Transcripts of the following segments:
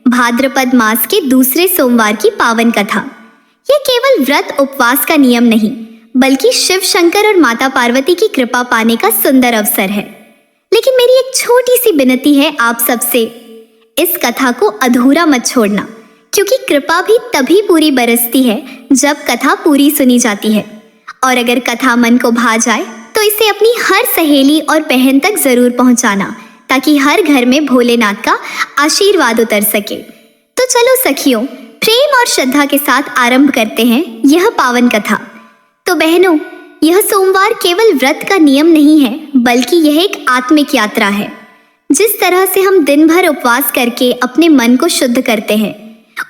भाद्रपद मास के दूसरे सोमवार की पावन कथा। यह केवल व्रत उपवास का नियम नहीं, बल्कि शिव शंकर और माता पार्वती की कृपा पाने का सुंदर अवसर है। लेकिन मेरी एक छोटी सी विनती है आप सबसे, इस कथा को अधूरा मत छोड़ना, क्योंकि कृपा भी तभी पूरी बरसती है जब कथा पूरी सुनी जाती है। और अगर कथा मन को भा जाए तो इसे अपनी हर सहेली और बहन तक जरूर पहुंचाना, ताकि हर घर में भोलेनाथ का आशीर्वाद उतर सके। तो चलो सखियों, प्रेम और श्रद्धा के साथ आरंभ करते हैं यह पावन कथा। तो बहनों, यह सोमवार केवल व्रत का नियम नहीं है, बल्कि यह एक आत्मिक यात्रा है। जिस तरह से हम दिन भर उपवास करके अपने मन को शुद्ध करते हैं,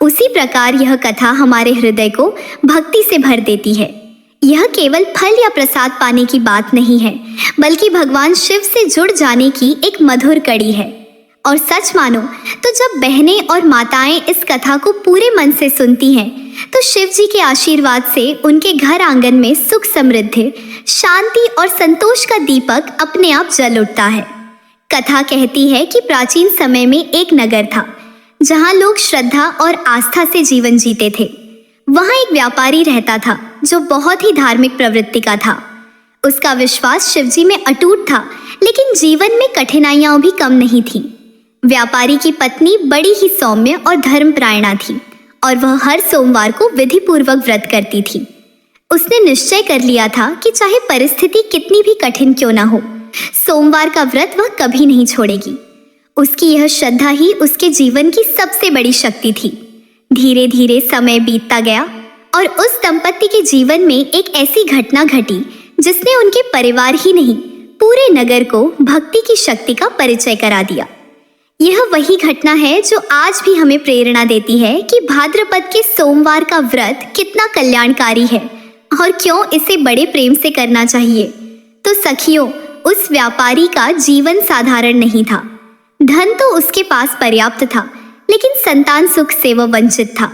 उसी प्रकार यह कथा हमारे हृदय को भक्ति से भर देती है। यह केवल फल या प्रसाद पाने की बात नहीं है, बल्कि भगवान शिव से जुड़ जाने की एक मधुर कड़ी है। और सच मानो तो जब बहनें और माताएं इस कथा को पूरे मन से सुनती हैं, तो शिव जी के आशीर्वाद से उनके घर आंगन में सुख समृद्धि, शांति और संतोष का दीपक अपने आप जल उठता है। कथा कहती है कि प्राचीन समय में एक नगर था, जहां लोग श्रद्धा और आस्था से जीवन जीते थे। वहां एक व्यापारी रहता था जो बहुत ही धार्मिक प्रवृत्ति का था। उसका विश्वास शिवजी में अटूट था, लेकिन जीवन में कठिनाइयां भी कम नहीं थीं। व्यापारी की पत्नी बड़ी ही सौम्य और धर्मपरायणा थी, और वह हर सोमवार को विधि पूर्वक व्रत करती थी। उसने निश्चय कर लिया था कि चाहे परिस्थिति कितनी भी कठिन क्यों ना हो, सोमवार का व्रत वह कभी नहीं छोड़ेगी। उसकी यह श्रद्धा ही उसके जीवन की सबसे बड़ी शक्ति थी। धीरे धीरे समय बीतता गया और उस दंपत्ति के जीवन में एक ऐसी घटना घटी जिसने उनके परिवार ही नहीं, पूरे नगर को भक्ति की शक्ति का परिचय करा दिया। यह वही घटना है जो आज भी हमें प्रेरणा देती है कि भाद्रपद के सोमवार का व्रत कितना कल्याणकारी है और क्यों इसे बड़े प्रेम से करना चाहिए। तो सखियों, उस व्यापारी का जीवन साधारण नहीं था। धन तो उसके पास पर्याप्त था, लेकिन संतान सुख से वह वंचित था।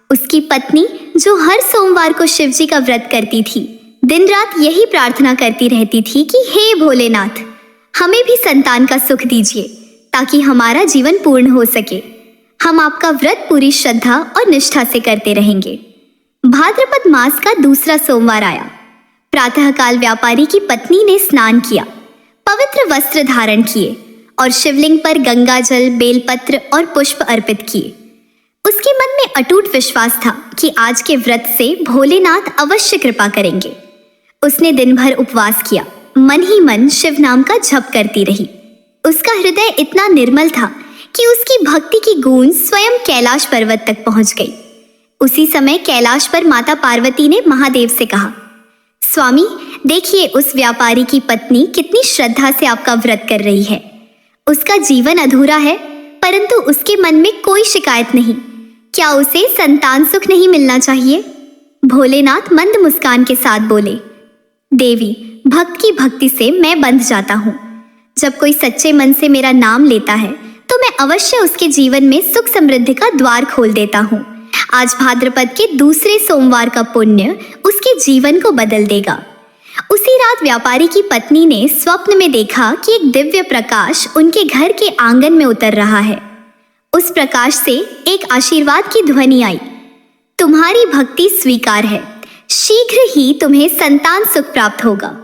उसकी पत्नी, जो हर सोमवार को शिवजी का व्रत करती थी, दिन रात यही प्रार्थना करती रहती थी कि हे भोलेनाथ, हमें भी संतान का सुख दीजिए, ताकि हमारा जीवन पूर्ण हो सके। हम आपका व्रत पूरी श्रद्धा और निष्ठा से करते रहेंगे। भाद्रपद मास का दूसरा सोमवार आया। प्रातःकाल व्यापारी की पत्नी ने स्नान किया, पवित्र वस्त्र धारण किए और शिवलिंग पर गंगा जल, बेलपत्र और पुष्प अर्पित किए। उसके मन में अटूट विश्वास था कि आज के व्रत से भोलेनाथ अवश्य कृपा करेंगे। उसने दिन भर उपवास किया, मन ही मन शिव नाम का जप करती रही। उसका हृदय इतना निर्मल था कि उसकी भक्ति की गूंज स्वयं कैलाश पर्वत तक पहुंच गई। उसी समय कैलाश पर माता पार्वती ने महादेव से कहा, स्वामी देखिए, उस व्यापारी की पत्नी कितनी श्रद्धा से आपका व्रत कर रही है। उसका जीवन अधूरा है, परंतु उसके मन में कोई शिकायत नहीं। क्या उसे संतान सुख नहीं मिलना चाहिए? भोलेनाथ मंद मुस्कान के साथ बोले, देवी, भक्त की भक्ति से मैं बंध जाता हूँ। जब कोई सच्चे मन से मेरा नाम लेता है, तो मैं अवश्य उसके जीवन में सुख समृद्धि का द्वार खोल देता हूँ। आज भाद्रपद के दूसरे सोमवार का पुण्य उसके जीवन को बदल देगा। उसी रात व्यापारी की पत्नी ने स्वप्न में देखा कि एक दिव्य प्रकाश उनके घर के आंगन में उतर रहा है। उस प्रकाश से एक आशीर्वाद की ध्वनि आई, तुम्हारी भक्ति स्वीकार है, शीघ्र ही तुम्हें संतान सुख प्राप्त होगा।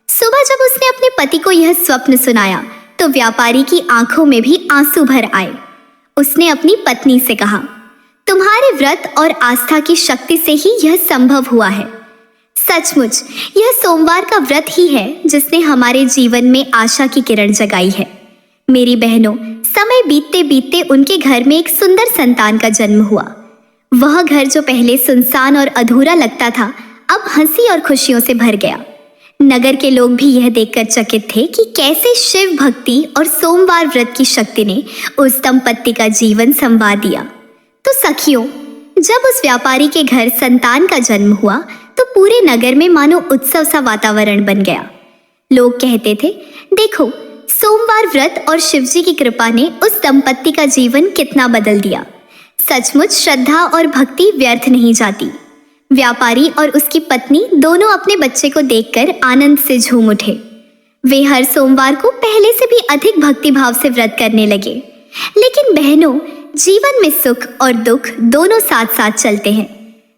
सुबह जब उसने अपने पति को यह स्वप्न सुनाया, तो व्यापारी की आंखों में भी आंसू भर आए। उसने अपनी पत्नी से कहा, तुम्हारे व्रत और आस्था की शक्ति से ही यह संभव हुआ है। सचमुच यह सोमवार का व्रत ही है जिसने हमारे जीवन में आशा की किरण जगाई है। मेरी बहनों, समय बीतते बीतते उनके घर में एक सुंदर संतान का जन्म हुआ। वह घर जो पहले सुनसान और अधूरा लगता था, अब हंसी और खुशियों से भर गया। नगर के लोग भी यह देखकर चकित थे कि कैसे शिव भक्ति और सोमवार व्रत की शक्ति ने उस दंपत्ति का जीवन संवार दिया। तो सखियों, जब उस व्यापारी के घर संतान का जन्म हुआ, तो पूरे नगर में मानो उत्सव सा वातावरण बन गया। लोग कहते थे, देखो, सोमवार व्रत और शिवजी की कृपा ने उस दंपत्ति का जीवन कितना बदल दिया। सचमुच श्रद्धा और भक्ति व्यर्थ नहीं जाती। व्यापारी और उसकी पत्नी दोनों अपने बच्चे को देखकर आनंद से झूम उठे। वे हर सोमवार को पहले से भी अधिक भक्तिभाव से व्रत करने लगे। लेकिन बहनों, जीवन में सुख और दुख दोनों साथ साथ चलते हैं।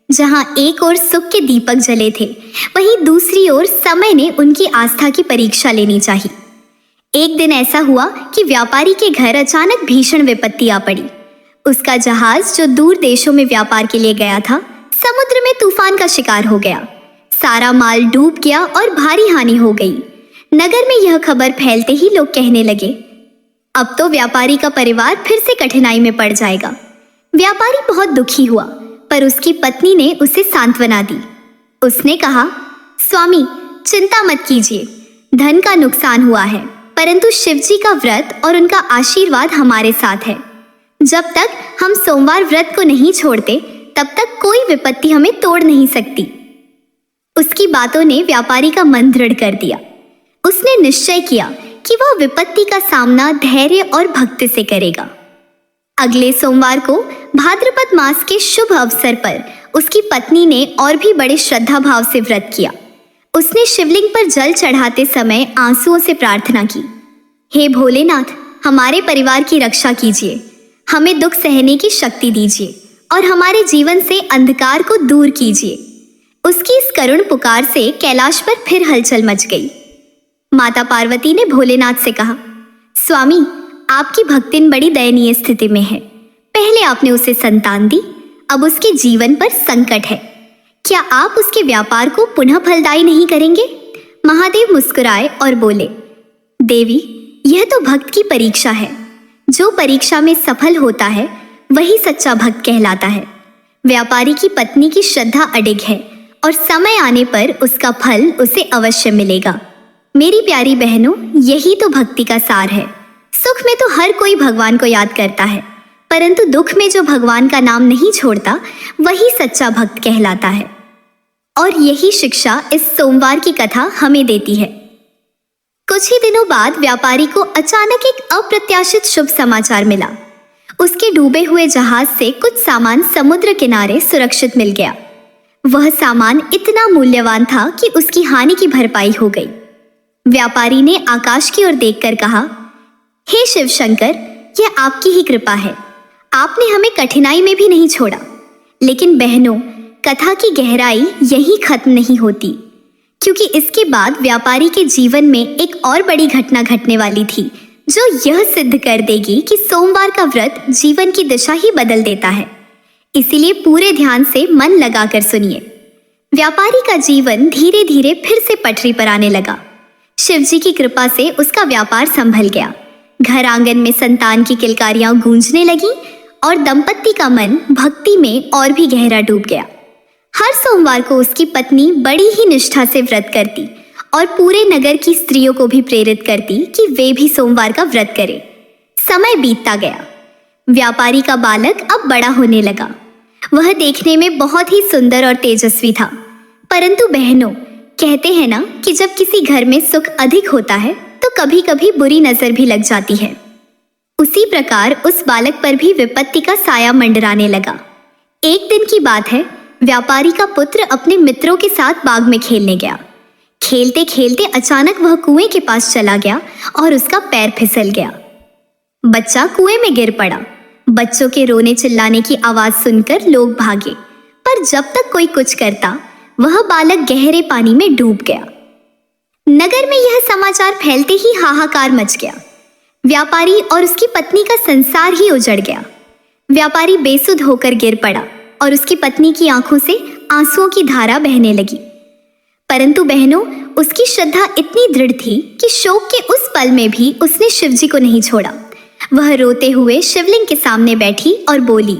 जहां एक ओर सुख के दीपक जले थे, वहीं दूसरी ओर समय ने उनकी आस्था की परीक्षा लेनी चाहिए। एक दिन ऐसा हुआ कि व्यापारी के घर अचानक भीषण विपत्ति आ पड़ी। उसका जहाज जो दूर देशों में व्यापार के लिए गया था, समुद्र में तूफान का शिकार हो गया। सारा माल डूब गया और भारी हानि हो गई। नगर में यह खबर फैलते ही लोग कहने लगे, अब तो व्यापारी का परिवार फिर से कठिनाई में पड़ जाएगा। व्यापारी बहुत दुखी हुआ, पर उसकी पत्नी ने उसे सांत्वना दी। उसने कहा, स्वामी, चिंता मत कीजिए, धन का नुकसान हुआ है, परंतु शिव जी का व्रत और उनका आशीर्वाद हमारे साथ है। जब तक हम सोमवार व्रत को नहीं छोड़ते, तब तक कोई विपत्ति हमें तोड़ नहीं सकती। उसकी बातों ने व्यापारी का मन दृढ़ कर दिया। उसने निश्चय किया कि वह विपत्ति का सामना धैर्य और भक्ति से करेगा। अगले सोमवार को भाद्रपद मास के शुभ अवसर पर उसकी पत्नी ने और भी बड़े श्रद्धा भाव से व्रत किया। उसने शिवलिंग पर जल चढ़ाते समय आंसुओं से प्रार्थना की, हे भोलेनाथ, हमारे परिवार की रक्षा कीजिए, हमें दुख सहने की शक्ति दीजिए और हमारे जीवन से अंधकार को दूर कीजिए। उसकी इस करुण पुकार से कैलाश पर फिर हलचल मच गई। माता पार्वती ने भोलेनाथ से कहा, स्वामी, आपकी भक्तिन बड़ी दयनीय स्थिति में है। पहले आपने उसे संतान दी, अब उसके जीवन पर संकट है। क्या आप उसके व्यापार को पुनः फलदायी नहीं करेंगे? महादेव मुस्कुराए और बोले, देवी, यह तो भक्त की परीक्षा है। जो परीक्षा में सफल होता है वही सच्चा भक्त कहलाता है। व्यापारी की पत्नी की श्रद्धा अडिग है और समय आने पर उसका फल उसे अवश्य मिलेगा। मेरी प्यारी बहनों, यही तो भक्ति का सार है। सुख में तो हर कोई भगवान को याद करता है, परंतु दुख में जो भगवान का नाम नहीं छोड़ता, वही सच्चा भक्त कहलाता है। और यही शिक्षा इस सोमवार की कथा हमें देती है। कुछ ही दिनों बाद व्यापारी को अचानक एक अप्रत्याशित शुभ समाचार मिला। उसके डूबे हुए जहाज से कुछ सामान समुद्र किनारे सुरक्षित मिल गया। वह सामान इतना मूल्यवान था कि उसकी हानि की भरपाई हो गई। व्यापारी ने आकाश की ओर देखकर कहा, हे शिव शंकर, यह आपकी ही कृपा है। आपने हमें कठिनाई में भी नहीं छोड़ा। लेकिन बहनों, कथा की गहराई यही खत्म नहीं होती, क्योंकि इसके बाद व्यापारी के जीवन में एक और बड़ी घटना घटने वाली थी, जो यह सिद्ध कर देगी कि सोमवार का व्रत जीवन की दिशा ही बदल देता है। इसीलिए पूरे ध्यान से मन लगाकर सुनिए। व्यापारी का जीवन धीरे धीरे फिर से पटरी पर आने लगा। शिवजी की कृपा से उसका व्यापार संभल गया। घर आंगन में संतान की किलकारियां गूंजने लगी और दंपत्ति का मन भक्ति में और भी गहरा डूब गया। हर सोमवार को उसकी पत्नी बड़ी ही निष्ठा से व्रत करती और पूरे नगर की स्त्रियों को भी प्रेरित करती कि वे भी सोमवार का व्रत करें। समय बीतता गया। व्यापारी का बालक अब बड़ा होने लगा। वह देखने में बहुत ही सुंदर और तेजस्वी था। परंतु बहनों, कहते हैं ना कि जब किसी घर में सुख अधिक होता है तो कभी कभी बुरी नजर भी लग जाती है। उसी प्रकार उस बालक पर भी विपत्ति का साया मंडराने लगा। एक दिन की बात है, व्यापारी का पुत्र अपने मित्रों के साथ बाग में खेलने गया। खेलते खेलते अचानक वह कुएं के पास चला गया और उसका पैर फिसल गया। बच्चा कुएं में गिर पड़ा। बच्चों के रोने चिल्लाने की आवाज सुनकर लोग भागे, पर जब तक कोई कुछ करता, वह बालक गहरे पानी में डूब गया। नगर में यह समाचार फैलते ही हाहाकार मच गया। व्यापारी और उसकी पत्नी का संसार ही उजड़ गया। व्यापारी बेसुध होकर गिर पड़ा और उसकी पत्नी की आंखों से आंसुओं की धारा बहने लगी। परंतु बहनों, उसकी श्रद्धा इतनी दृढ़ थी कि शोक के उस पल में भी उसने शिवजी को नहीं छोड़ा। वह रोते हुए शिवलिंग के सामने बैठी और बोली,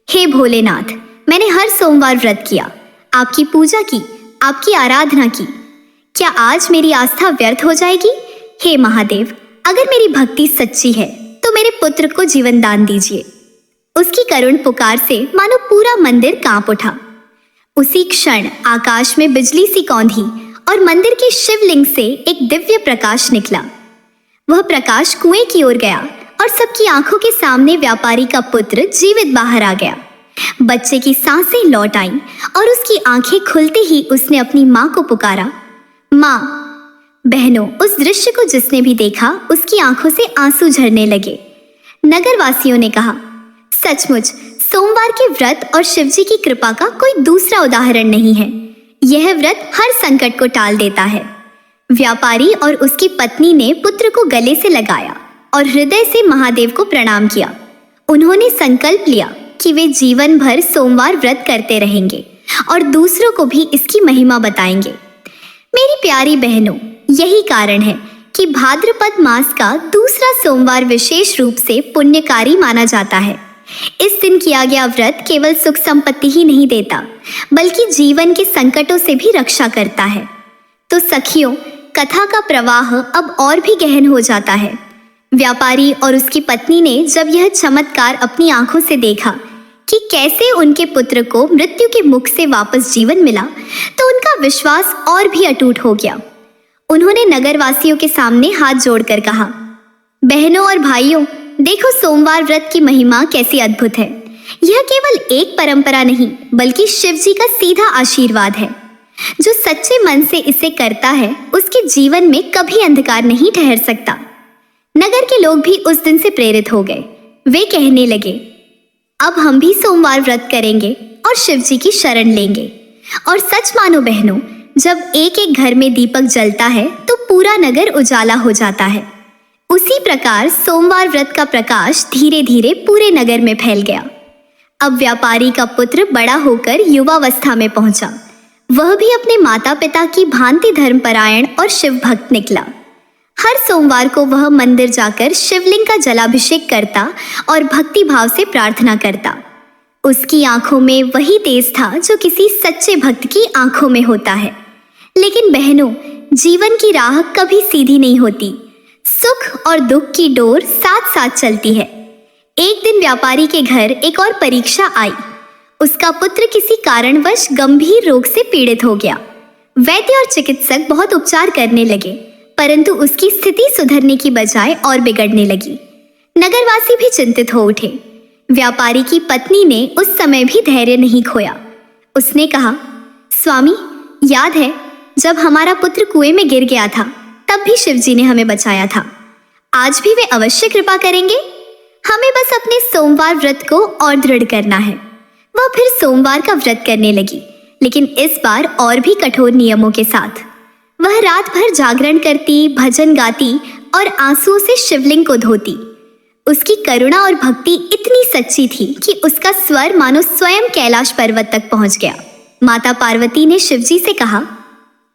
हे भोलेनाथ, मैंने हर सोमवार व्रत किया, आपकी पूजा की, आपकी आराधना की। क्या आज मेरी आस्था व्यर्थ हो जाएगी? हे महादेव, अगर मेरी भक्ति सच्ची है तो मेरे पुत्र को जीवन दान दीजिए। उसकी करुण पुकार से मानो पूरा मंदिर कांप उठा। उसी क्षण आकाश में बिजली सी कौंधी और मंदिर के शिवलिंग से एक दिव्य प्रकाश निकला। वह प्रकाश कुएं की ओर गया और सबकी आंखों के सामने व्यापारी का पुत्र जीवित बाहर आ गया। बच्चे की सांसें लौट आईं और उसकी आंखें खुलते ही उसने अपनी मां को पुकारा, मां। बहनों, उस दृश्य को जिसने भी देखा उसकी आंखों से आंसू झरने लगे। नगरवासियों ने कहा, सचमुच सोमवार के व्रत और शिवजी की कृपा का कोई दूसरा उदाहरण नहीं है। यह व्रत हर संकट को टाल देता है। व्यापारी और उसकी पत्नी ने पुत्र को गले से लगाया और हृदय से महादेव को प्रणाम किया। उन्होंने संकल्प लिया कि वे जीवन भर सोमवार व्रत करते रहेंगे और दूसरों को भी इसकी महिमा बताएंगे। मेरी प्यारी बहनों, यही कारण है कि भाद्रपद मास का दूसरा सोमवार विशेष रूप से पुण्यकारी माना जाता है। इस दिन किया गया व्रत केवल सुख संपत्ति ही नहीं देता, बल्कि जीवन के संकटों से भी रक्षा करता है। तो सखियों, कथा का प्रवाह अब और भी गहन हो जाता है। व्यापारी और उसकी पत्नी ने जब यह चमत्कार अपनी आंखों से देखा कि कैसे उनके पुत्र को मृत्यु के मुख से वापस जीवन मिला, तो उनका विश्वास और भी अटूट हो गया। उन्होंने नगरवासियों के सामने हाथ जोड़कर कहा, बहनों और भाइयों, देखो सोमवार व्रत की महिमा कैसी अद्भुत है। यह केवल एक परंपरा नहीं, बल्कि शिव जी का सीधा आशीर्वाद है। जो सच्चे मन से इसे करता है, उसके जीवन में कभी अंधकार नहीं ठहर सकता। नगर के लोग भी उस दिन से प्रेरित हो गए। वे कहने लगे, अब हम भी सोमवार व्रत करेंगे और शिव जी की शरण लेंगे। और सच मानो बहनों, जब एक एक घर में दीपक जलता है तो पूरा नगर उजाला हो जाता है। उसी प्रकार सोमवार व्रत का प्रकाश धीरे धीरे पूरे नगर में फैल गया। अब व्यापारी का पुत्र बड़ा होकर युवावस्था में पहुंचा। वह भी अपने माता पिता की भांति धर्मपरायण और शिव भक्त निकला। हर सोमवार को वह मंदिर जाकर शिवलिंग का जलाभिषेक करता और भक्ति भाव से प्रार्थना करता। उसकी आंखों में वही तेज था जो किसी सच्चे भक्त की आंखों में होता है। लेकिन बहनों, जीवन की राह कभी सीधी नहीं होती। सुख और दुख की डोर साथ साथ चलती है। एक दिन व्यापारी के घर एक और परीक्षा आई। उसका पुत्र किसी कारणवश गंभीर रोग से पीड़ित हो गया। वैद्य और चिकित्सक बहुत उपचार करने लगे, परंतु उसकी स्थिति सुधरने की बजाय और बिगड़ने लगी। नगरवासी भी चिंतित हो उठे। व्यापारी की पत्नी ने उस समय भी धैर्य नहीं खोया। उसने कहा, स्वामी, याद है जब हमारा पुत्र कुएं में गिर गया था, तब भी शिवजी ने हमें बचाया था। आज भी वे अवश्य कृपा करेंगे। हमें बस अपने सोमवार व्रत को और दृढ़ करना है। वह फिर सोमवार का व्रत करने लगी, लेकिन इस बार और भी कठोर नियमों के साथ। वह रात भर जागरण करती, भजन गाती और आंसुओं से शिवलिंग को धोती। उसकी करुणा और भक्ति इतनी सच्ची थी कि उसका स्वर मानो स्वयं कैलाश पर्वत तक पहुंच गया। माता पार्वती ने शिवजी से कहा,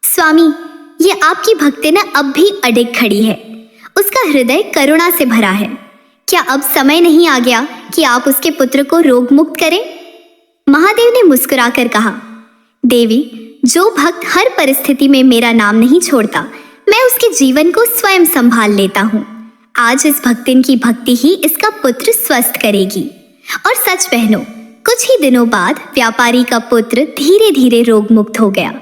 स्वामी, ये आपकी भक्ति न अब भी अडिग खड़ी है। उसका हृदय करुणा से भरा है। क्या अब समय नहीं आ गया कि आप उसके पुत्र को रोग मुक्त करें? महादेव ने मुस्कुराकर कहा, देवी, जो भक्त हर परिस्थिति में मेरा नाम नहीं छोड़ता, मैं उसके जीवन को स्वयं संभाल लेता हूँ। आज इस भक्तिन की भक्ति ही इसका पुत्र स्वस्थ करेगी। और सच बहनों, कुछ ही दिनों बाद व्यापारी का पुत्र धीरे धीरे रोग मुक्त हो गया।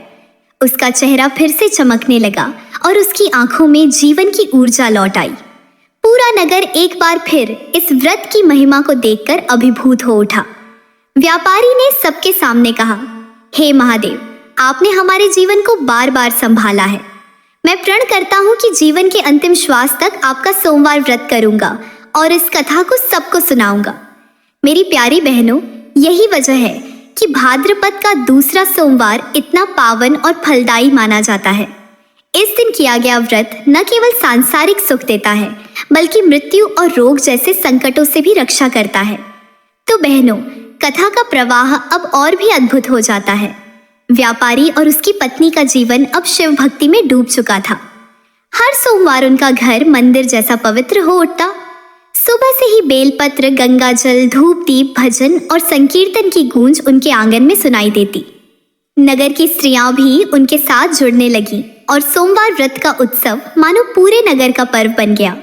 उसका चेहरा फिर से चमकने लगा और उसकी आंखों में जीवन की ऊर्जा लौट आई। पूरा नगर एक बार फिर इस व्रत की महिमा को देखकर अभिभूत हो उठा। व्यापारी ने सबके सामने कहा, हे महादेव, आपने हमारे जीवन को बार बार संभाला है। मैं प्रण करता हूँ कि जीवन के अंतिम श्वास तक आपका सोमवार व्रत करूंगा और इस कथा को सबको सुनाऊंगा। मेरी प्यारी बहनों, यही वजह है कि भाद्रपद का दूसरा सोमवार इतना पावन और फलदायी माना जाता है। इस दिन किया गया व्रत न केवल सांसारिक सुख देता है, बल्कि मृत्यु और रोग जैसे संकटों से भी रक्षा करता है। तो बहनों, कथा का प्रवाह अब और भी अद्भुत हो जाता है। व्यापारी और उसकी पत्नी का जीवन अब शिव भक्ति में डूब चुका था। हर सोमवार उनका घर मंदिर जैसा पवित्र हो उठता। सुबह से ही बेलपत्र, गंगाजल, धूप दीप, भजन और संकीर्तन की गूंज उनके आंगन में सुनाई देती। नगर की स्त्रियां भी उनके साथ जुड़ने लगी और सोमवार व्रत का उत्सव मानो पूरे नगर का पर्व बन गया।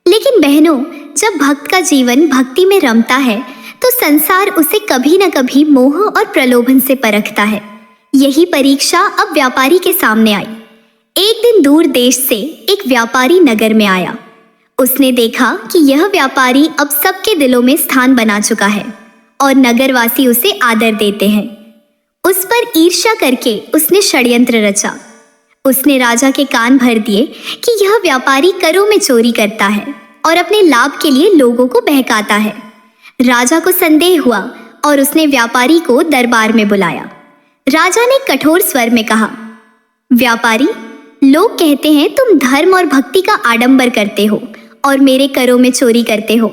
लेकिन बहनों, जब भक्त का जीवन भक्ति में रमता है, तो संसार उसे कभी न कभी मोह और प्रलोभन से परखता है। यही परीक्षा अब व्यापारी के सामने आई। एक दिन दूर देश से एक व्यापारी नगर में आया। उसने देखा कि यह व्यापारी अब सबके दिलों में स्थान बना चुका है और नगरवासी उसे आदर देते हैं। उस पर ईर्ष्या करके उसने षड्यंत्र रचा। उसने राजा के कान भर दिए कि यह व्यापारी करों में चोरी करता है और अपने लाभ के लिए लोगों को बहकाता है। राजा को संदेह हुआ और उसने व्यापारी को दरबार में बुलाया। राजा ने कठोर स्वर में कहा, व्यापारी, लोग कहते हैं तुम धर्म और भक्ति का आडंबर करते हो और मेरे करों में चोरी करते हो।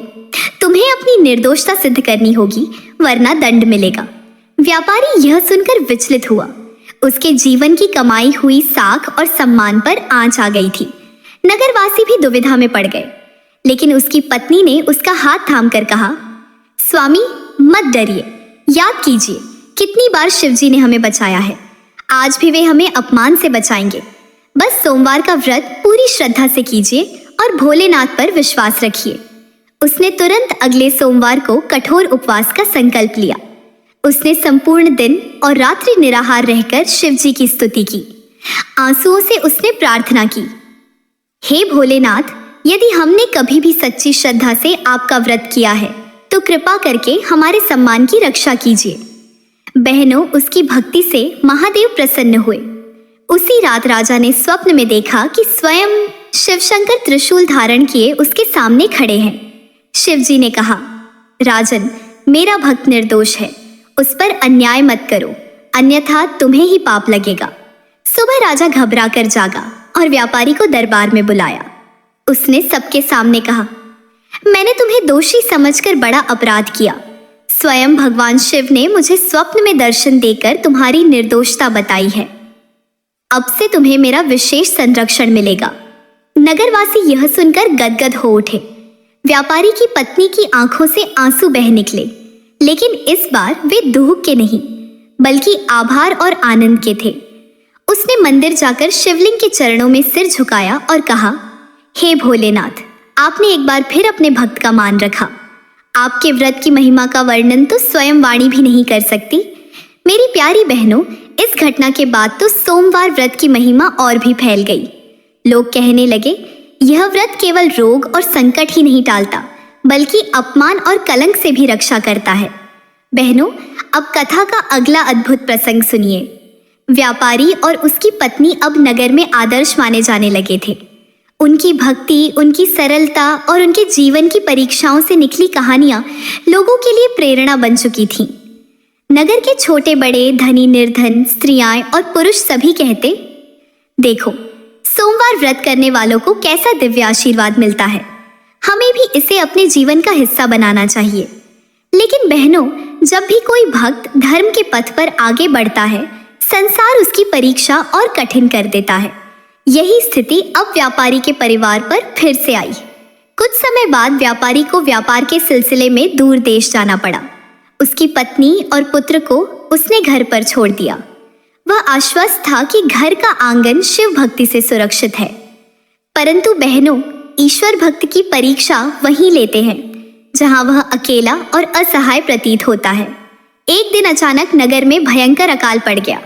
तुम्हें अपनी निर्दोषता सिद्ध करनी होगी, वरना दंड मिलेगा। व्यापारी यह सुनकर विचलित हुआ। उसके जीवन की कमाई हुई साख और सम्मान पर आंच आ गई थी। नगरवासी भी दुविधा में पड़ गए, लेकिन उसकी पत्नी ने उसका हाथ थामकर कहा, स्वामी, मत डरिए, याद कीजिए कितनी बार शिवजी ने हमें बचाया है। आज भी वे हमें अपमान से बचाएंगे। बस सोमवार का व्रत पूरी श्रद्धा से कीजिए और भोलेनाथ पर विश्वास रखिए। उसने तुरंत अगले सोमवार को कठोर उपवास का संकल्प लिया। उसने संपूर्ण दिन और रात्रि निराहार रहकर शिवजी की स्तुति की। आंसुओं से उसने प्रार्थना की, हे भोलेनाथ, यदि हमने कभी भी सच्ची श्रद्धा से आपका व्रत किया है तो कृपा करके हमारे सम्मान की रक्षा कीजिए। बहनों, उसकी भक्ति से महादेव प्रसन्न हुए। उसी रात राजा ने स्वप्न में देखा कि स्वयं शिवशंकर त्रिशूल धारण किए उसके सामने खड़े हैं। शिवजी ने कहा, राजन, मेरा भक्त निर्दोष है, उस पर अन्याय मत करो, अन्यथा तुम्हें ही पाप लगेगा। सुबह राजा घबरा कर जागा और व्यापारी को दरबार में बुलाया। उसने सबके सामने कहा, मैंने तुम्हें दोषी समझकर बड़ा अपराध किया। स्वयं भगवान शिव ने मुझे स्वप्न में दर्शन देकर तुम्हारी निर्दोषता बताई है। अब से तुम्हें मेरा विशेष संरक्षण मिलेगा। नगरवासी यह सुनकर गदगद हो उठे। व्यापारी की पत्नी की आंखों से आंसू बह निकले, लेकिन इस बार वे दुख के नहीं बल्कि आभार और आनंद के थे। उसने मंदिर जाकर शिवलिंग के चरणों में सिर झुकाया और कहा, हे भोलेनाथ, आपने एक बार फिर अपने भक्त का मान रखा। आपके व्रत की महिमा का वर्णन तो स्वयं वाणी भी नहीं कर सकती। मेरी प्यारी बहनों, इस घटना के बाद तो सोमवार व्रत की महिमा और भी फैल गई। लोग कहने लगे, यह व्रत केवल रोग और संकट ही नहीं टालता बल्कि अपमान और कलंक से भी रक्षा करता है। बहनों, अब कथा का अगला अद्भुत प्रसंग सुनिए। व्यापारी और उसकी पत्नी अब नगर में आदर्श माने जाने लगे थे। उनकी भक्ति, उनकी सरलता और उनके जीवन की परीक्षाओं से निकली कहानियां लोगों के लिए प्रेरणा बन चुकी थीं। नगर के छोटे बड़े, धनी निर्धन, स्त्रियां और पुरुष सभी कहते, देखो, सोमवार व्रत करने वालों को कैसा दिव्य आशीर्वाद मिलता है। हमें भी इसे अपने जीवन का हिस्सा बनाना चाहिए। लेकिन बहनों, जब भी कोई भक्त धर्म के पथ पर आगे बढ़ता है, संसार उसकी परीक्षा और कठिन कर देता है। यही स्थिति अब व्यापारी के परिवार पर फिर से आई। कुछ समय बाद व्यापारी को व्यापार के सिलसिले में दूर देश जाना पड़ा। उसकी पत्नी और पुत्र को उसने घर पर छोड़ दिया। वह आश्वस्त था कि घर का आंगन शिव भक्ति से सुरक्षित है। परंतु बहनों, ईश्वर भक्त की परीक्षा वहीं लेते हैं जहां वह अकेला और असहाय प्रतीत होता है। एक दिन अचानक नगर में भयंकर अकाल पड़ गया।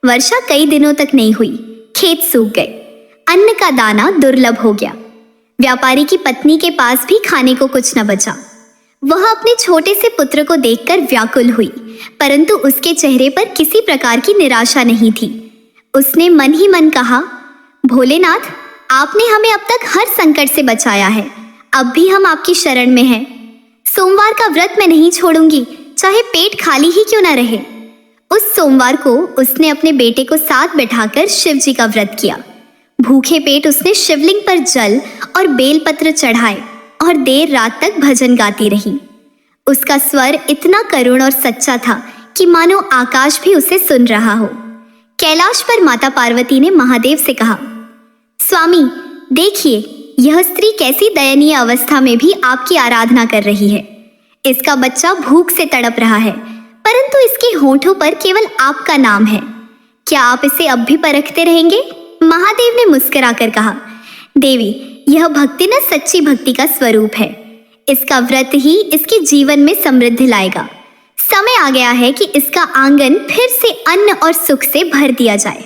वर्षा कई दिनों तक नहीं हुई, खेत सूख गए, अन्न का दाना दुर्लभ हो गया। व्यापारी की पत्नी के पास भी खाने को कुछ न बचा। वह अपने छोटे से पुत्र को देखकर व्याकुल हुई, परंतु उसके चेहरे पर किसी प्रकार की निराशा नहीं थी। उसने मन ही मन कहा, भोलेनाथ, आपने हमें अब तक हर संकट से बचाया है, अब भी हम आपकी शरण में हैं। सोमवार का व्रत मैं नहीं छोड़ूंगी, चाहे पेट खाली ही क्यों न रहे। उस सोमवार को उसने अपने बेटे को साथ बैठाकर शिव जी का व्रत किया। भूखे पेट उसने शिवलिंग पर जल और बेलपत्र चढ़ाए और देर रात तक भजन गाती रही। उसका स्वर इतना करुण और सच्चा था कि मानो आकाश भी उसे सुन रहा हो। कैलाश पर माता पार्वती ने महादेव से कहा, स्वामी, देखिए, यह स्त्री कैसी दयनीय अवस्था में भी आपकी आराधना कर रही है। इसका बच्चा भूख से तड़प रहा है, परंतु इसके होठों पर केवल आपका नाम है। क्या आप इसे अब भी परखते रहेंगे? महादेव ने मुस्कुराकर कहा, देवी, यह भक्ति न सच्ची भक्ति का स्वरूप है। इसका व्रत ही इसके जीवन में समृद्धि लाएगा। समय आ गया है कि इसका आंगन फिर से अन्न और सुख से भर दिया जाए।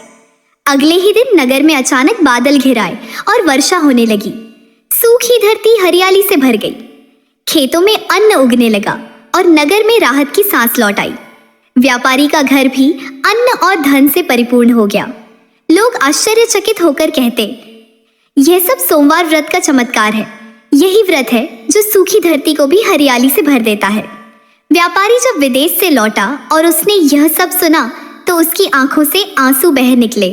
अगले ही दिन नगर में अचानक बादल घिर आए और वर्षा होने लगी। सूखी धरती हरियाली से भर गई। खेतों में अन्न उगने लगा और नगर में राहत की सांस लौट आई। व्यापारी का घर भी अन्न और धन से परिपूर्ण हो गया। लोग आश्चर्यचकित होकर कहते, यह सब सोमवार व्रत का चमत्कार है। यही व्रत है जो सूखी धरती को भी हरियाली से भर देता है। व्यापारी जब विदेश से लौटा और उसने यह सब सुना तो उसकी आंखों से आंसू बह निकले।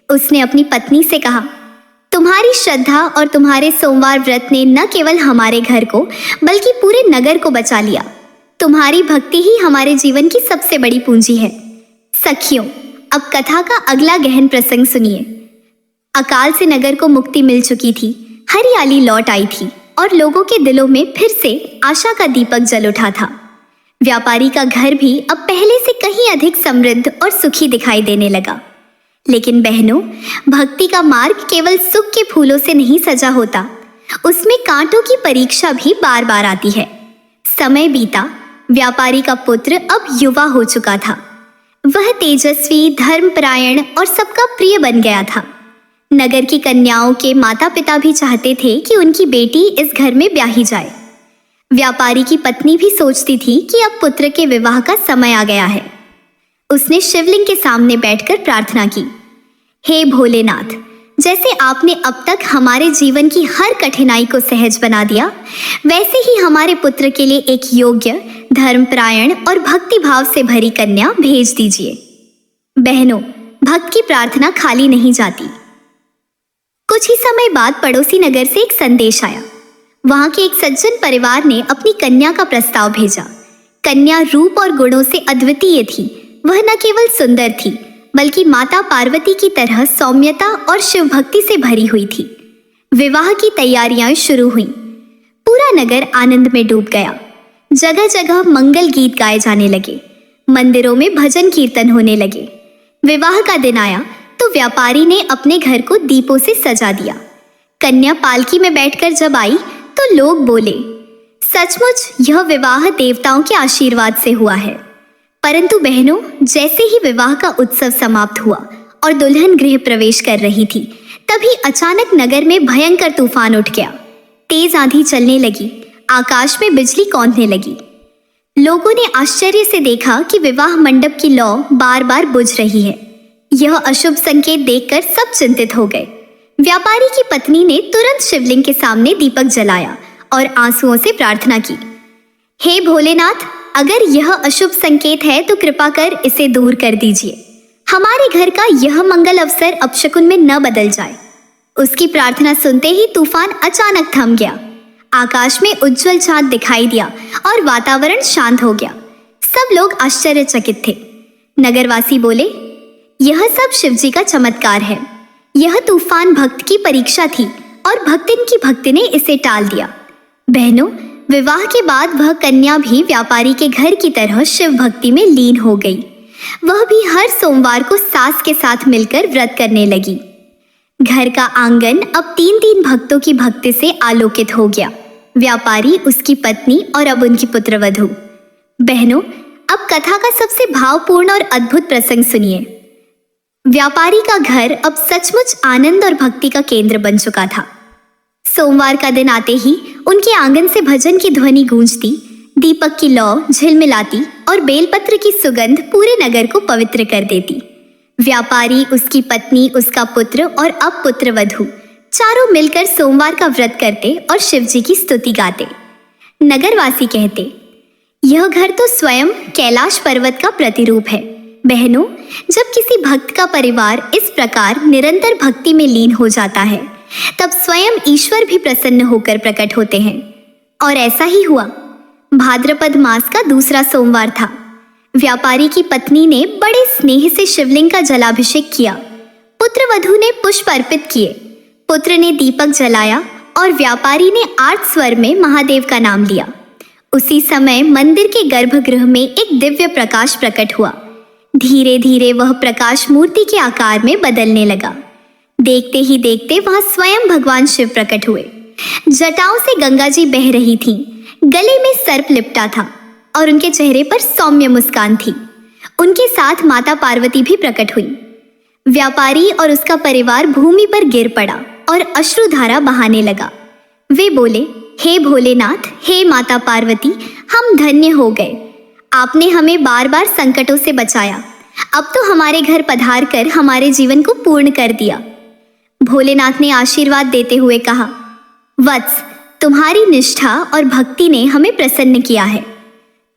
उसने अपनी पत्नी से कहा, तुम्हारी श्रद्धा और तुम्हारे सोमवार व्रत ने न केवल हमारे घर को बल्कि पूरे नगर को बचा लिया। तुम्हारी भक्ति ही हमारे जीवन की सबसे बड़ी पूंजी है। सखियों, अब कथा का अगला गहन प्रसंग सुनिए। अकाल से नगर को मुक्ति मिल चुकी थी, हरियाली लौट आई थी और लोगों के दिलों में फिर से आशा का दीपक जल उठा था। व्यापारी का घर भी अब पहले से कहीं अधिक समृद्ध और सुखी दिखाई देने लगा। लेकिन बहनों, भक्ति का मार्ग केवल सुख के फूलों से नहीं सजा होता, उसमें कांटों की परीक्षा भी बार बार आती है। समय बीता, व्यापारी का पुत्र अब युवा हो चुका था। वह तेजस्वी, धर्मपरायण और सबका प्रिय बन गया था। नगर की कन्याओं के माता पिता भी चाहते थे कि उनकी बेटी इस घर में ब्याही जाए। व्यापारी की पत्नी भी सोचती थी कि अब पुत्र के विवाह का समय आ गया है। उसने शिवलिंग के सामने बैठकर प्रार्थना की, हे भोलेनाथ, जैसे आपने अब तक हमारे जीवन की हर कठिनाई को सहज बना दिया, वैसे ही हमारे पुत्र के लिए एक योग्य, धर्मपरायण और भक्ति भाव से भरी कन्या भेज दीजिए। बहनों, भक्त की प्रार्थना खाली नहीं जाती। कुछ ही समय बाद पड़ोसी नगर से एक संदेश आया। वहां के एक सज्जन परिवार ने अपनी कन्या का प्रस्ताव भेजा। कन्या रूप और गुणों से अद्वितीय थी। वह न केवल सुंदर थी बल्कि माता पार्वती की तरह सौम्यता और शिव भक्ति से भरी हुई थी। विवाह की तैयारियां शुरू हुईं। पूरा नगर आनंद में डूब गया। जगह जगह मंगल गीत गाए जाने लगे। मंदिरों में भजन कीर्तन होने लगे। विवाह का दिन आया तो व्यापारी ने अपने घर को दीपों से सजा दिया। कन्या पालकी में बैठकर जब आई तो लोग बोले, सचमुच यह विवाह देवताओं के आशीर्वाद से हुआ है। परंतु बहनों, जैसे ही विवाह का उत्सव समाप्त हुआ और दुल्हन गृह प्रवेश कर रही थी, तभी अचानक नगर में भयंकर तूफान उठ गया। तेज आंधी चलने लगी, आकाश में बिजली कौंधने लगी। लोगों ने आश्चर्य से देखा कि विवाह मंडप की लौ बार बार बुझ रही है। यह अशुभ संकेत देखकर सब चिंतित हो गए। व्यापारी की पत्नी ने तुरंत शिवलिंग के सामने दीपक जलाया और आंसुओं से प्रार्थना की, हे भोलेनाथ, अगर यह अशुभ संकेत है तो कृपा कर इसे दूर कर दीजिए। हमारे घर का यह मंगल अवसर अपशकुन में न बदल जाए। उसकी प्रार्थना सुनते ही तूफान अचानक थम गया। आकाश में उज्जवल चांद दिखाई दिया और वातावरण शांत हो गया। सब लोग आश्चर्यचकित थे। नगरवासी बोले, यह सब शिवजी का चमत्कार है। यह तूफान भक्त की परीक्षा थी और भक्तिन की भक्ति ने इसे टाल दिया। बहनों, विवाह के बाद वह कन्या भी व्यापारी के घर की तरह शिव भक्ति में लीन हो गई। वह भी हर सोमवार को सास के साथ मिलकर व्रत करने लगी। घर का आंगन अब 3-3 भक्तों की भक्ति से आलोकित हो गया। व्यापारी, उसकी पत्नी और अब उनकी पुत्रवधू। बहनों, अब कथा का सबसे भावपूर्ण और अद्भुत प्रसंग सुनिए। व्यापारी का घर अब सचमुच आनंद और भक्ति का केंद्र बन चुका था। सोमवार का दिन आते ही उनके आंगन से भजन की ध्वनि गूंजती, दीपक की लौ झिलमिलाती और बेलपत्र की सुगंध पूरे नगर को पवित्र कर देती। व्यापारी, उसकी पत्नी, उसका पुत्र और अब पुत्रवधू चारों मिलकर सोमवार का व्रत करते और शिवजी की स्तुति गाते। नगरवासी कहते, यह घर तो स्वयं कैलाश पर्वत का प्रतिरूप है। बहनों, जब किसी भक्त का परिवार इस प्रकार निरंतर भक्ति में लीन हो जाता है, तब स्वयं ईश्वर भी प्रसन्न होकर प्रकट होते हैं। और ऐसा ही हुआ। भाद्रपद मास का दूसरा सोमवार था। व्यापारी की पत्नी ने बड़े स्नेह से शिवलिंग का जलाभिषेक किया। पुत्रवधू ने पुष्प अर्पित किए। पुत्र ने दीपक जलाया और व्यापारी ने आर्त स्वर में महादेव का नाम लिया। उसी समय मंदिर के गर्भगृह में एक दिव्य प्रकाश प्रकट हुआ। धीरे धीरे वह प्रकाश मूर्ति के आकार में बदलने लगा। देखते ही देखते वहां स्वयं भगवान शिव प्रकट हुए। जटाओं से गंगा जी बह रही थीं। गले में सर्प लिपटा था और उनके चेहरे पर सौम्य मुस्कान थी। उनके साथ माता पार्वती भी प्रकट हुई। व्यापारी और उसका परिवार भूमि पर गिर पड़ा और अश्रुधारा बहाने लगा। वे बोले, हे भोलेनाथ, हे माता पार्वती, हम धन्य हो गए। आपने हमें बार बार संकटों से बचाया। अब तो हमारे घर पधार कर हमारे जीवन को पूर्ण कर दिया। भोलेनाथ ने आशीर्वाद देते हुए कहा, वत्स, तुम्हारी निष्ठा और भक्ति ने हमें प्रसन्न किया है।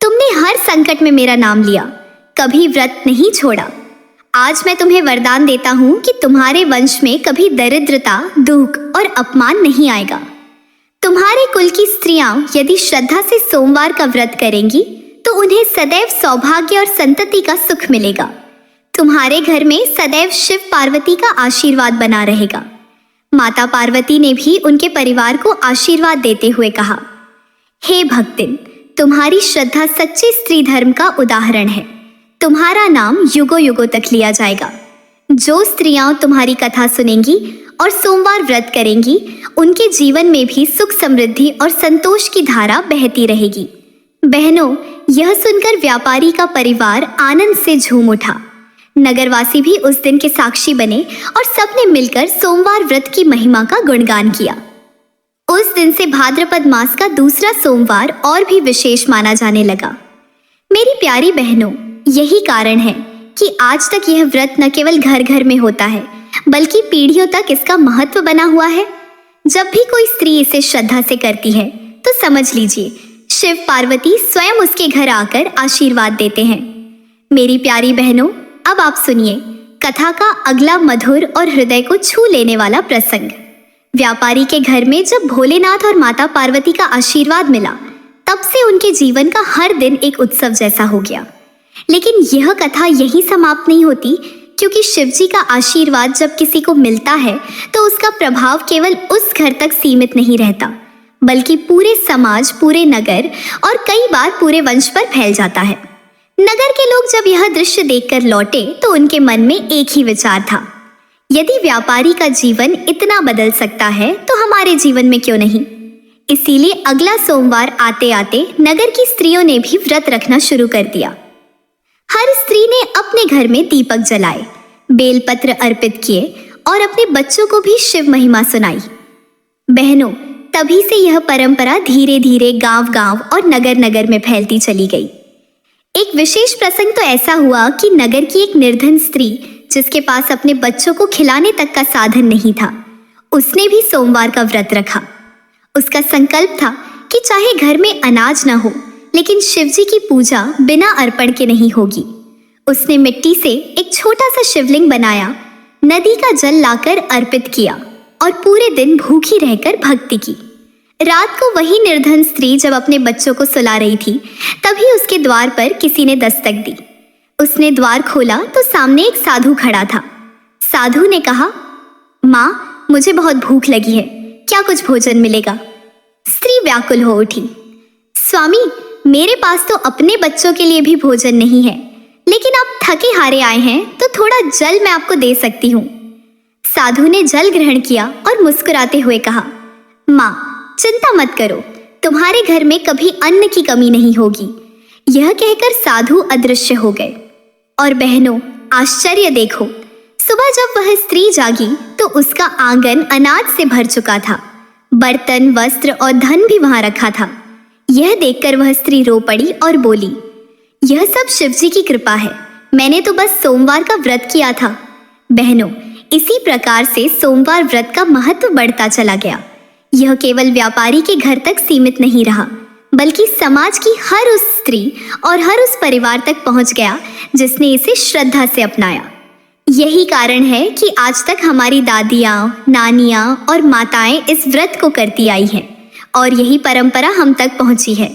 तुमने हर संकट में मेरा नाम लिया, कभी व्रत नहीं छोड़ा। आज मैं तुम्हें वरदान देता हूँ कि तुम्हारे वंश में कभी दरिद्रता, दुख और अपमान नहीं आएगा। तुम्हारे कुल की स्त्रियां यदि श्रद्धा से सोमवार का व्रत करेंगी तो उन्हें सदैव सौभाग्य और संतति का सुख मिलेगा। तुम्हारे घर में सदैव शिव पार्वती का आशीर्वाद बना रहेगा। माता पार्वती ने भी उनके परिवार को आशीर्वाद देते हुए कहा, हे भक्तिन, तुम्हारी श्रद्धा सच्चे स्त्री धर्म का उदाहरण है। तुम्हारा नाम युगों युगों तक लिया जाएगा। जो स्त्रियां तुम्हारी कथा सुनेंगी और सोमवार व्रत करेंगी, उनके जीवन में भी सुख समृद्धि और संतोष की धारा बहती रहेगी। बहनों, यह सुनकर व्यापारी का परिवार आनंद से झूम उठा। नगरवासी भी उस दिन के साक्षी बने और सबने मिलकर सोमवार व्रत की महिमा का गुणगान किया। उस दिन से भाद्रपद मास का दूसरा सोमवार और भी विशेष माना जाने लगा। मेरी प्यारी बहनों, यही कारण है कि आज तक यह व्रत न केवल घर घर में होता है, बल्कि पीढ़ियों तक इसका महत्व बना हुआ है। जब भी कोई स्त्री इसे श्रद्धा से करती है तो समझ लीजिए शिव पार्वती स्वयं उसके घर आकर आशीर्वाद देते हैं। मेरी प्यारी बहनों, अब आप सुनिए कथा का अगला मधुर और हृदय को छू लेने वाला प्रसंग। व्यापारी के घर में जब भोलेनाथ और माता पार्वती का आशीर्वाद मिला, तब से उनके जीवन का हर दिन एक उत्सव जैसा हो गया। लेकिन यह कथा यहीं समाप्त नहीं होती, क्योंकि शिवजी का आशीर्वाद जब किसी को मिलता है तो उसका प्रभाव केवल उस घर तक सीमित नहीं रहता, बल्कि पूरे समाज, पूरे नगर और कई बार पूरे वंश पर फैल जाता है। नगर के लोग जब यह दृश्य देखकर लौटे तो उनके मन में एक ही विचार था, यदि व्यापारी का जीवन इतना बदल सकता है तो हमारे जीवन में क्यों नहीं। इसीलिए अगला सोमवार आते आते नगर की स्त्रियों ने भी व्रत रखना शुरू कर दिया। हर स्त्री ने अपने घर में दीपक जलाए, बेलपत्र अर्पित किए और अपने बच्चों को भी शिव महिमा सुनाई। बहनों, तभी से यह परंपरा धीरे धीरे गांव-गांव और नगर नगर में फैलती चली गई। एक विशेष प्रसंग तो ऐसा हुआ कि नगर की एक निर्धन स्त्री, जिसके पास अपने बच्चों को खिलाने तक का साधन नहीं था, उसने भी सोमवार का व्रत रखा। उसका संकल्प था कि चाहे घर में अनाज न हो, लेकिन शिवजी की पूजा बिना अर्पण के नहीं होगी। उसने मिट्टी से एक छोटा सा शिवलिंग बनाया, नदी का जल लाकर अर्पित किया और पूरे दिन भूखी रहकर भक्ति की। रात को वही निर्धन स्त्री जब अपने बच्चों को सुला रही थी, तभी उसके द्वार पर किसी ने दस्तक दी। उसने द्वार खोला तो सामने एक साधु खड़ा था। साधु ने कहा, माँ, मुझे बहुत भूख लगी है, क्या कुछ भोजन मिलेगा? स्त्री व्याकुल हो उठी, स्वामी, मेरे पास तो अपने बच्चों के लिए भी भोजन नहीं है, लेकिन आप थके हारे आए हैं तो थोड़ा जल मैं आपको दे सकती हूँ। साधु ने जल ग्रहण किया और मुस्कुराते हुए कहा, माँ, चिंता मत करो, तुम्हारे घर में कभी अन्न की कमी नहीं होगी। यह कहकर साधु अदृश्य हो गए। और बहनों, आश्चर्य देखो, सुबह जब वह स्त्री जागी तो उसका आंगन अनाज से भर चुका था। बर्तन, वस्त्र और धन भी वहां रखा था। यह देखकर वह स्त्री रो पड़ी और बोली, यह सब शिवजी की कृपा है, मैंने तो बस सोमवार का व्रत किया था। बहनों, इसी प्रकार से सोमवार व्रत का महत्व बढ़ता चला गया। यह केवल व्यापारी के घर तक सीमित नहीं रहा, बल्कि समाज की हर उस स्त्री और हर उस परिवार तक पहुंच गया जिसने इसे श्रद्धा से अपनाया। यही कारण है कि आज तक हमारी दादियाँ, नानियाँ और माताएं इस व्रत को करती आई हैं और यही परंपरा हम तक पहुंची है।